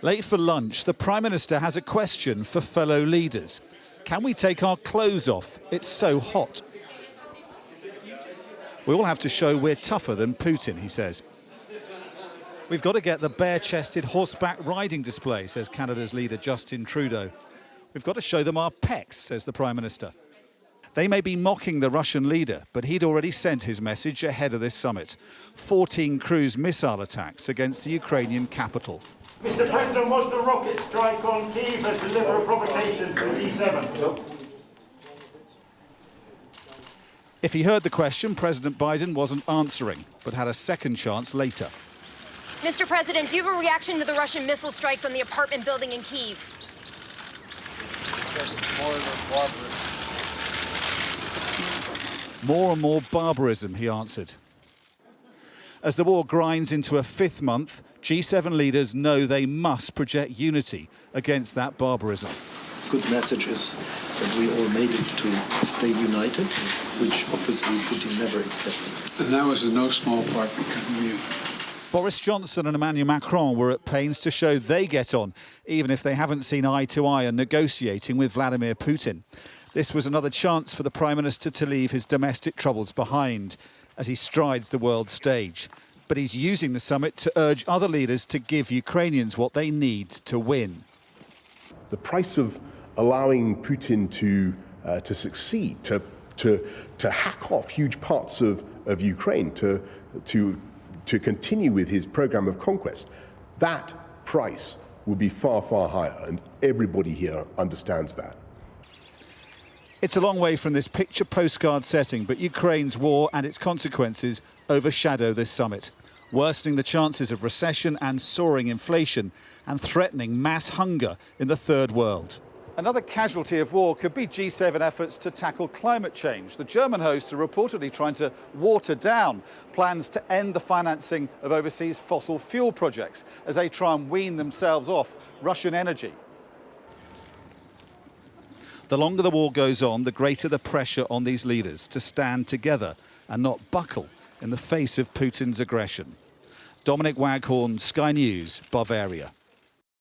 Late for lunch, the Prime Minister has a question for fellow leaders. Can we take our clothes off? It's so hot. We all have to show we're tougher than Putin, he says. We've got to get the bare-chested horseback riding display, says Canada's leader Justin Trudeau. We've got to show them our pecs, says the Prime Minister. They may be mocking the Russian leader, but he'd already sent his message ahead of this summit. 14 cruise missile attacks against the Ukrainian capital. Mr. President, was the rocket strike on Kyiv a deliberate provocation to the G7? If he heard the question, President Biden wasn't answering, but had a second chance later. Mr. President, do you have a reaction to the Russian missile strikes on the apartment building in Kyiv? More and more barbarism, he answered. As the war grinds into a fifth month, G7 leaders know they must project unity against that barbarism. Good message is that we all made it to stay united, which obviously Putin never expected. And that was in no small part because of you. Boris Johnson and Emmanuel Macron were at pains to show they get on, even if they haven't seen eye to eye on negotiating with Vladimir Putin. This was another chance for the Prime Minister to leave his domestic troubles behind as he strides the world stage. But he's using the summit to urge other leaders to give Ukrainians what they need to win. The price of allowing Putin to succeed, to hack off huge parts of Ukraine, to continue with his program of conquest, that price will be far, far higher, and everybody here understands that. It's a long way from this picture postcard setting, but Ukraine's war and its consequences overshadow this summit, worsening the chances of recession and soaring inflation and threatening mass hunger in the third world. Another casualty of war could be G7 efforts to tackle climate change. The German hosts are reportedly trying to water down plans to end the financing of overseas fossil fuel projects as they try and wean themselves off Russian energy. The longer the war goes on, the greater the pressure on these leaders to stand together and not buckle in the face of Putin's aggression. Dominic Waghorn, Sky News, Bavaria.